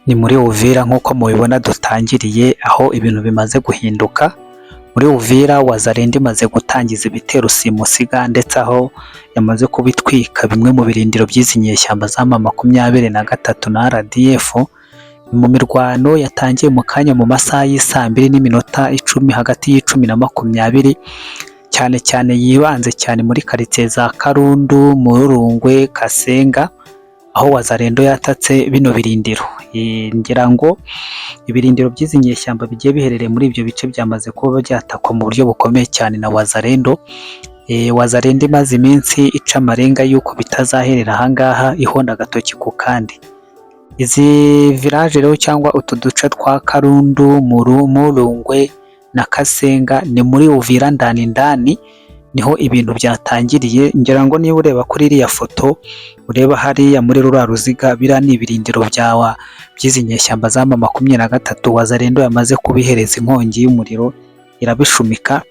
Ni muri Uvira nk'uko mubibona dutangiriye aho ibintu bimaze guhinduka. Muri Uvira Wazalendo imaze gutangiza ibitero simusiga ndetse aho yamaze kubitwika bimwe mu birindiro by'izi nyeshyamba za M23 na RDF mu mirwano yatangiye mu kanya mu masaha y'isaa 2:10 hagati y'10 na 20 cyane cyane yibanze cyane muri quartier za Karundu, Murungwe, Kasenga aho Wazalendo yatatse bino birindiro. Ngira ngo ibirindiro by'izi nyeshyamba bigiye biherereye muri ibyo bice byamaze kuba byatakwa mu buryo bukomeye cyane na Wazalendo. Wazalendo imaze iminsi ica amarenga yuko bitazaherera ahangaha ihonda agatoki ku kandi. Izi village rero cyangwa utu duce twa Karundu, Murungwe na Kasenga ni muri Uvira ndani niho ibintu byatangiriye. Ngira ngo niba ureba kuri iriya foto ureba hariya muri rura ruziga bira ni ibirindiro by'izi nyeshyamba za M23 Wazalendo yamaze kubihereza inkongi y'umuriro, irabishumika,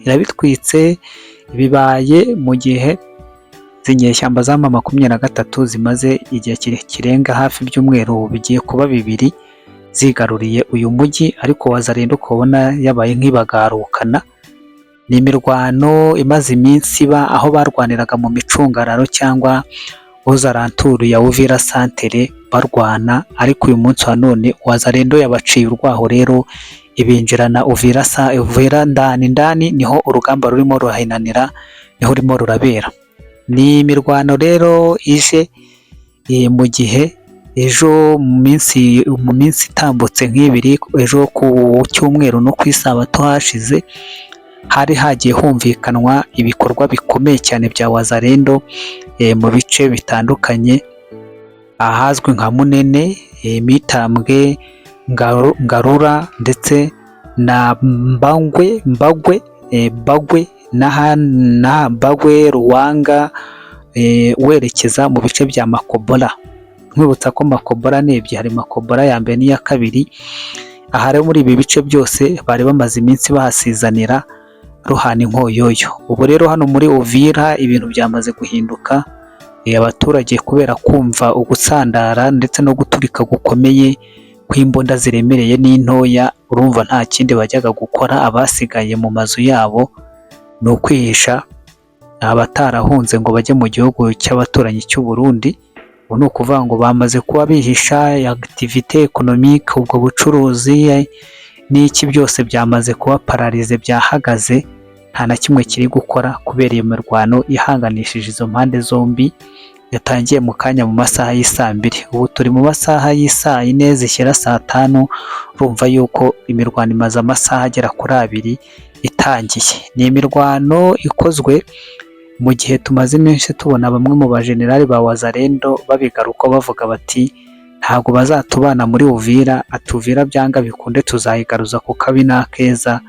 irabitwitse. Bibaye mu gihe izi nyeshyamba za M23 zimaze igihe kirenga hafi by'umweru bigiye kuba 2 zigaruriye uyu mujyi, ariko Wazalendo kubona yabaye nk'ibagarukana. Ni imirwano imaze iminsi iba aho barwaniraga mu micungararo cyangwa uzaranturu ya Uvira Centre barwana, ariko uyu munsi wa none Wazalendo yabaciye urwaho rero ibinjirana Uvira ndani niho urugamba rurimo ruhinanira, niho rurimo rurabera. Ni imirwano rero ije mu gihe ejo mu minsi itambutse nk'ibiri, ejo ku cyumweru no ku isabato hashize hari hagiye humvikanwa ibikorwa bikomeye cyane bya Wazalendo mu bice bitandukanye ahazwi nka Munene, Mitambwe, Ngarura ndetse na Mbagwe na Mbagwe, Ruwanga, werekeza mu bice bya Makobora. Nkwibutsa ko Makobora nebye hari Makobora ya mbere n'iya kabiri. Aha rero muri ibi bice byose bari bamaze iminsi bahasizanira ruhana inkoyoyo. Ubu rero hano muri Uvira ibintu byamaze guhinduka. Abaturage kubera kumva ugusandara ndetse no guturika gukomeye kw'imbunda ziremereye n'intoya, urumva nta kindi bajyaga gukora. Abasigaye mu mazu yabo ni ukwihisha, abatarahunze ngo bajye mu gihugu cy'abaturanyi cy'u Burundi. Ubu ni ukuvuga ngo bamaze kuba bihisha. Activité économique, ubwo bucuruzi n'iki byose byamaze kuba paralize, byahagaze, nta na kimwe kiri gukora kubera iyo mirwano ihanganishije izo mpande zombi yatangiye mu kanya mu masaha y'isaa 2. Ubu turi mu masaha y'isaa 4 zishyira saa 5. urumva yuko imirwano imaze amasaha agera kuri 2 itangiye. Ni imirwano ikozwe mu gihe tumaze iminsi tubona bamwe mu bajenerali ba Wazalendo babigaruka bavuga bati ntabwo bazatubana muri Uvira, atuvira byanga bikunde tuzayigaruza ku kabi n'akeza,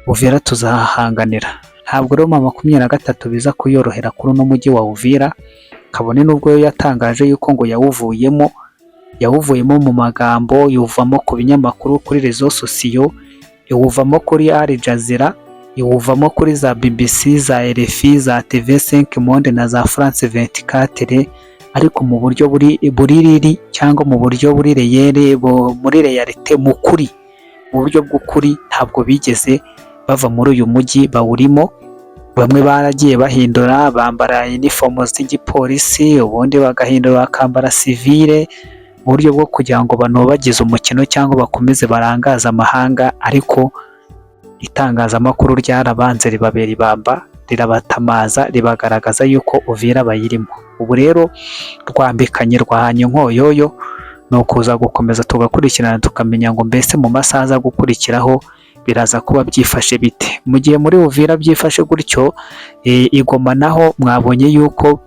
Uvira tuzahanganira. Ntabwo rero M23 biza kuyorohera kuri uno mujyi wa Uvira, kabone nubwo yatangaje yuko ngo yawuvuyemo mu magambo, yuvamo ku binyamakuru, kuri rezo sosiyo, yuvamo kuri Al Jazeera, yuvamo kuri za BBC, za RFI, za TV5 Monde na za France 24, ariko mu buryo buririri cyangwa mu buryo buri reyere, muri realite, mu kuri, mu buryo bw'ukuri ntabwo bigeze bava muri uyu mujyi bawurimo. Bamwe baragiye bahindura, bambara uniform z'igipolisi, ubundi bagahindura bakambara civile mu buryo bwo kugira ngo banobagize umukino cyangwa bakomeze barangaza amahanga, ariko itangazamakuru ryarabanze ribabera ibamba, rirabatamaza, ribagaragaza yuko Uvira bayirimo. Ubu rero rwambikanye, rwahanye inkoyoyo, ni ukuza gukomeza tugakurikirana tukamenya ngo mbese mu masaha aza gukurikiraho biraza kuba byifashe bite. Mu gihe muri Uvira byifashe gutyo, Igoma naho mwabonye yuko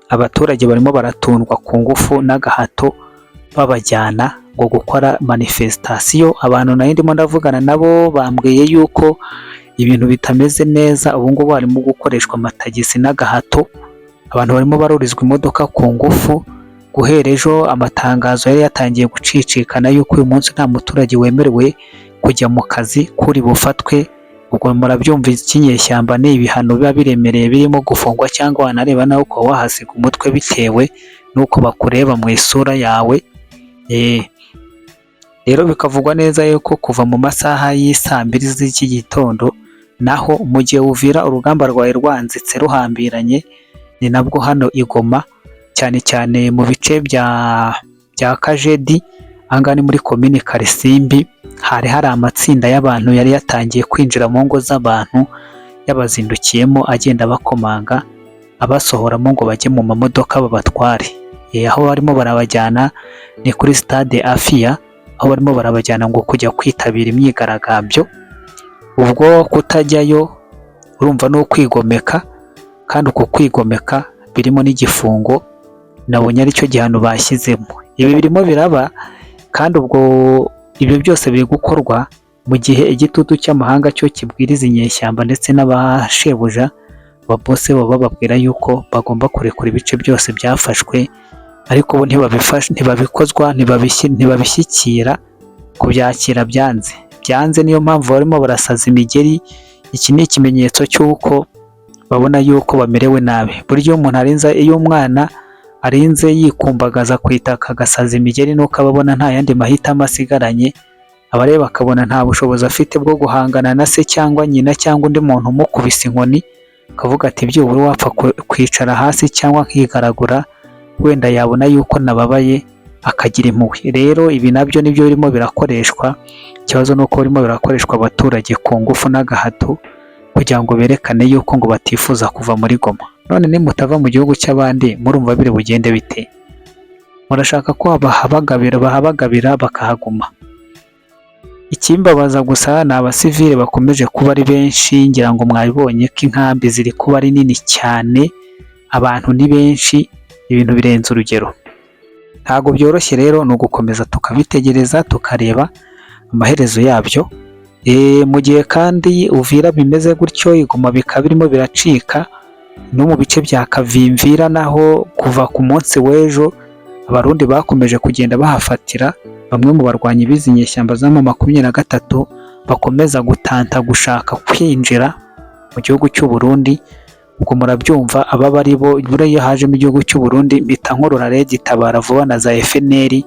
abaturage barimo baratundwa ku ngufu n'agahato babajyana ngo gukora manifestation. Abantu nayo ndimo ndavugana nabo bambwiye yuko ibintu bitameze neza. Ubu ngubu barimo gukoreshwa amatagisi n'agahato, abantu barimo barurizwa imodoka ku ngufu. Guhera ejo amatangazo yari yatangiye gucicikana yuko uyu munsi nta muturage wemerewe kujya mu kazi kuri bufatwe. Ubwo murabyumva ikinyeshyamba ni ibihano biba biremereye birimo gufungwa cyangwa wanareba nawe ukaba wahasiga umutwe bitewe n'uko bakureba mu isura yawe. Rero bikavugwa neza yuko kuva mu masaha y'isaa 2 z'iki gitondo naho mu gihe Uvira urugamba rwawe rwanzitse ruhambiranye, ni nabwo hano i Goma cyane cyane mu bice bya Kajedi ahangaha ni muri komini Karisimbi, hari amatsinda y'abantu yari yatangiye kwinjira mu ngo z'abantu yabazindukiyemo agenda bakomanga abasohoramo ngo bajye mu mamodoka babatware. Aho barimo barabajyana ni kuri stade Afia, aho barimo barabajyana ngo kujya kwitabira imyigaragambyo. Ubwo kutajyayo urumva no kwigomeka, kandi uko kwigomeka birimo n'igifungo, nabonye aricyo gihano bashyizemo. Ibi birimo biraba kandi ubwo ibyo byose biri gukorwa mu gihe igitutu cy'amahanga cyo kibwiriza inyeshyamba ndetse n'abashebuja bose baba bababwira yuko bagomba kurekura ibice byose byafashwe, ariko bo ntibabikozwa, ntibabishyikira, kubyakira byanze. Niyo mpamvu barimo barasaza imigeri. Iki ni ikimenyetso cy'uko babona yuko bamerewe nabi. Buryo iyo umwana arinze yikumbagaza ku itaka agasaza imigeri, nuko ababona nta yandi mahitamo asigaranye, abareba bakabona nta bushobozi afite bwo guhangana na se cyangwa nyina cyangwa undi muntu umukubise inkoni, akavuga ati byibura wapfa kwicara hasi cyangwa nkigaragura, wenda yabona yuko nababaye akagira impuhwe. Rero ibi nabyo nibyo birimo birakoreshwa. Ikibazo ni uko birimo birakoreshwa abaturage ku ngufu n'agahato kugira ngo berekane yuko ngo batifuza kuva muri Goma. None nimutava mu gihugu cy'abandi murumva biri bugende bite? Murashaka ko bahabagabira bakahaguma? Ikimbabaza gusa ni abasivile bakomeje kuba ari benshi. Ngira ngo mwabibonye ko inkambi ziri kuba ari nini cyane, abantu ni benshi, ibintu birenze urugero. Ntabwo byoroshye rero, ni ugukomeza tukabitegereza tukareba amaherezo yabyo. Mu gihe kandi Uvira bimeze gutyo, Igoma bikaba birimo biracika, no mu bice bya Kavimvira naho kuva ku munsi w'ejo abarundi bakomeje kugenda bahafatira bamwe mu barwanyi bizi inyeshyamba za M23 bakomeza gutanta gushaka kwinjira mu gihugu cy'u Burundi. Ubwo murabyumva, aba bari bo buriya hajemo igihugu cy'u Burundi bita nkorora gitabara vuba na za FNL,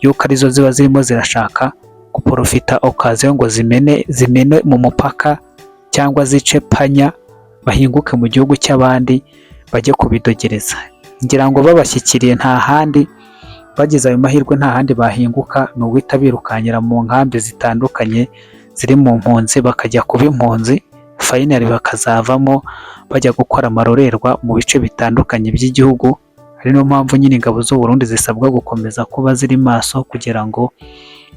yuko arizo ziba zirimo zirashaka guprofita okaziyo ngo zimene mu mupaka cyangwa zice panya bahinguke mu gihugu cy'abandi bajye kubidogereza. Ngira ngo babashyikiriye nta handi bagize ayo mahirwe, nta handi bahinguka, ni uguhita birukanyira mu nkambi zitandukanye ziri mu mpunzi bakajya kuba impunzi, finally bakazavamo bajya gukora amarorerwa mu bice bitandukanye by'igihugu. Ari no mpamvu nyine ingabo z'u Burundi zisabwa gukomeza kuba ziri maso kugira ngo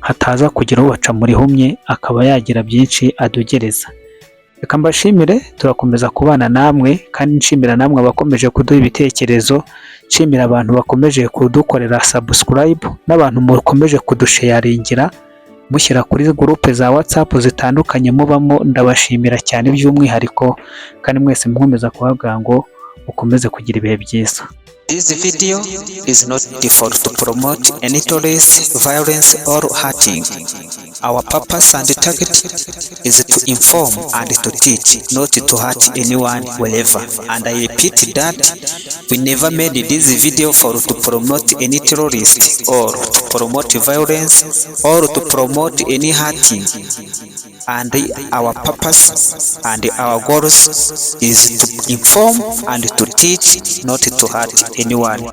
hataza kugira ubaca muri humye akaba yagira byinshi adogereza. Reka mbashimire, turakomeza kubana namwe kandi nshimira namwe abakomeje kuduha ibitekerezo, nshimira abantu bakomeje kudukorera subscribe n'abantu mukomeje kudusharingira mushyira kuri groupe za WhatsApp zitandukanye mubamo. Ndabashimira cyane by'umwihariko, kandi mwese mukomeza kuhabwa ngo ukomeze kugira ibihe byiza. This video is not default to promote any terrorist, violence or hurting. Our purpose and target is to inform and to teach, not to hurt anyone wherever. And I repeat that we never made this video to promote any terrorist or to promote violence or to promote any hurting. And our purpose and our goals is to inform and to teach, not to hurt anyone.